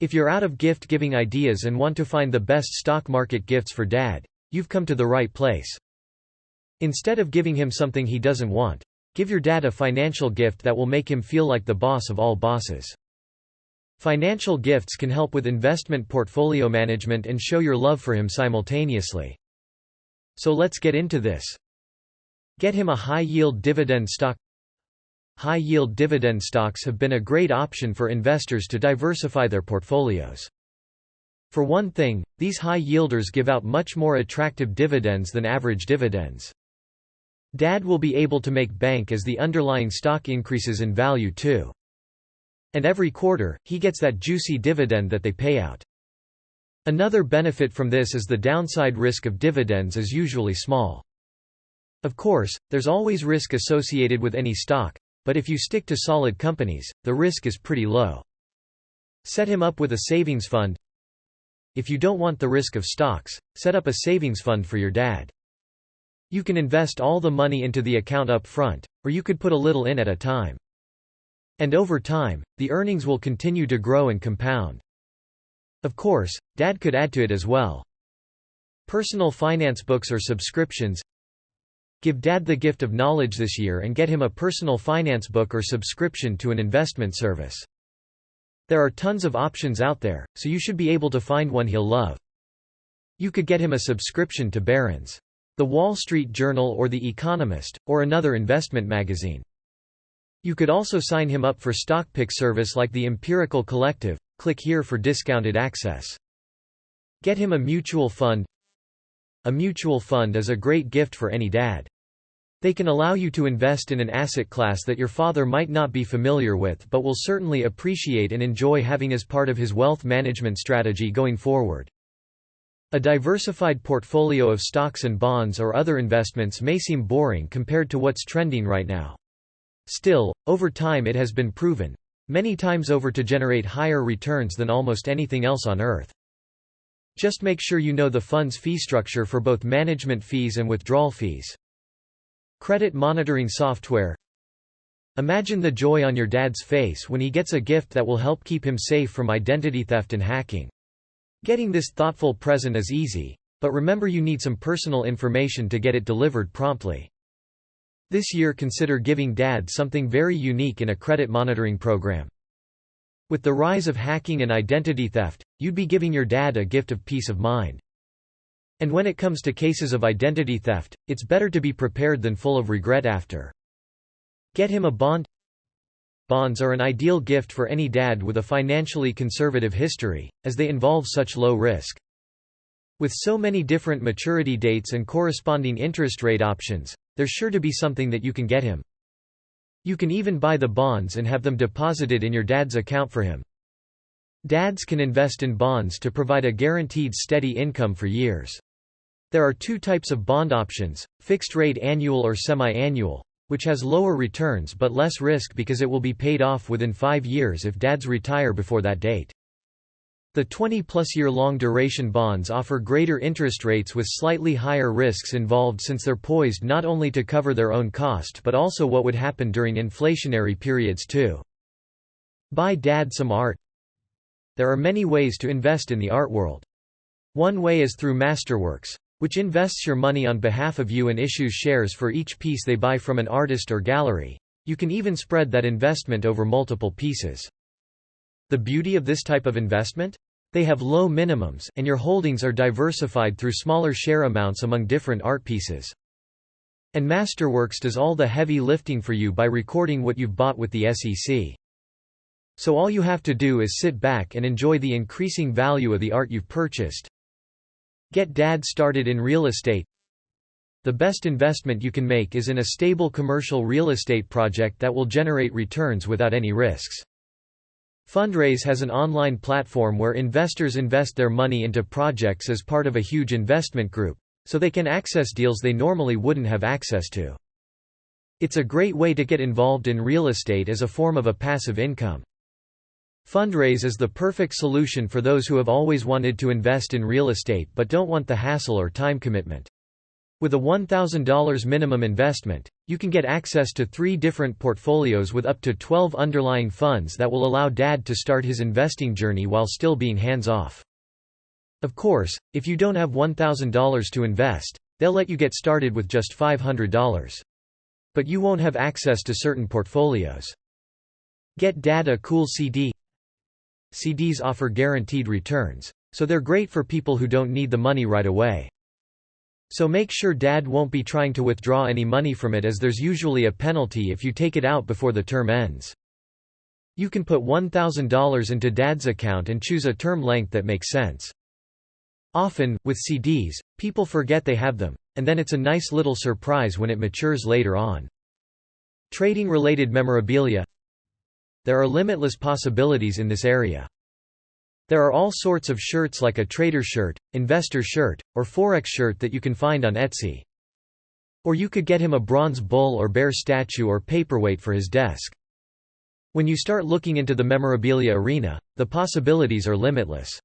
If you're out of gift-giving ideas and want to find the best stock market gifts for Dad, you've come to the right place. Instead of giving him something he doesn't want, give your dad a financial gift that will make him feel like the boss of all bosses. Financial gifts can help with investment portfolio management and show your love for him simultaneously. So let's get into this. Get him a high-yield dividend stock. High-yield dividend stocks have been a great option for investors to diversify their portfolios. For one thing, these high-yielders give out much more attractive dividends than average dividends. Dad will be able to make bank as the underlying stock increases in value too. And every quarter, he gets that juicy dividend that they pay out. Another benefit from this is the downside risk of dividends is usually small. Of course, there's always risk associated with any stock, but if you stick to solid companies, the risk is pretty low. Set him up with a savings fund. If you don't want the risk of stocks, set up a savings fund for your dad. You can invest all the money into the account up front, or you could put a little in at a time. And over time, the earnings will continue to grow and compound. Of course, Dad could add to it as well. Personal finance books or subscriptions. Give Dad the gift of knowledge this year and get him a personal finance book or subscription to an investment service. There are tons of options out there, so you should be able to find one he'll love. You could get him a subscription to Barron's, The Wall Street Journal or The Economist, or another investment magazine. You could also sign him up for stock pick service like the Empirical Collective. Click here for discounted access. Get him a mutual fund. A mutual fund is a great gift for any dad. They can allow you to invest in an asset class that your father might not be familiar with but will certainly appreciate and enjoy having as part of his wealth management strategy going forward. A diversified portfolio of stocks and bonds or other investments may seem boring compared to what's trending right now. Still, over time it has been proven, many times over, to generate higher returns than almost anything else on earth. Just make sure you know the fund's fee structure for both management fees and withdrawal fees. Credit monitoring software. Imagine the joy on your dad's face when he gets a gift that will help keep him safe from identity theft and hacking. Getting this thoughtful present is easy, but remember you need some personal information to get it delivered promptly. This year consider giving Dad something very unique in a credit monitoring program. With the rise of hacking and identity theft, you'd be giving your dad a gift of peace of mind. And when it comes to cases of identity theft, it's better to be prepared than full of regret after. Get him a bond. Bonds are an ideal gift for any dad with a financially conservative history, as they involve such low risk. With so many different maturity dates and corresponding interest rate options, there's sure to be something that you can get him. You can even buy the bonds and have them deposited in your dad's account for him. Dads can invest in bonds to provide a guaranteed steady income for years. There are two types of bond options: fixed rate annual or semi-annual, which has lower returns but less risk because it will be paid off within 5 years if dads retire before that date. The 20-plus year long duration bonds offer greater interest rates with slightly higher risks involved since they're poised not only to cover their own cost but also what would happen during inflationary periods too. Buy Dad some art. There are many ways to invest in the art world. One way is through Masterworks, which invests your money on behalf of you and issues shares for each piece they buy from an artist or gallery. You can even spread that investment over multiple pieces. The beauty of this type of investment? They have low minimums, and your holdings are diversified through smaller share amounts among different art pieces. And Masterworks does all the heavy lifting for you by recording what you've bought with the SEC. So all you have to do is sit back and enjoy the increasing value of the art you've purchased. Get Dad started in real estate. The best investment you can make is in a stable commercial real estate project that will generate returns without any risks. Fundraise has an online platform where investors invest their money into projects as part of a huge investment group, so they can access deals they normally wouldn't have access to. It's a great way to get involved in real estate as a form of a passive income. Fundraise is the perfect solution for those who have always wanted to invest in real estate but don't want the hassle or time commitment. With a $1,000 minimum investment, you can get access to 3 different portfolios with up to 12 underlying funds that will allow Dad to start his investing journey while still being hands-off. Of course, if you don't have $1,000 to invest, they'll let you get started with just $500. But you won't have access to certain portfolios. Get Dad a cool CD. CDs offer guaranteed returns, so they're great for people who don't need the money right away. So make sure Dad won't be trying to withdraw any money from it, as there's usually a penalty if you take it out before the term ends. You can put $1,000 into Dad's account and choose a term length that makes sense. Often, with CDs, people forget they have them, and then it's a nice little surprise when it matures later on. Trading-related memorabilia. There are limitless possibilities in this area. There are all sorts of shirts, like a trader shirt, investor shirt, or forex shirt that you can find on Etsy. Or you could get him a bronze bull or bear statue or paperweight for his desk. When you start looking into the memorabilia arena, the possibilities are limitless.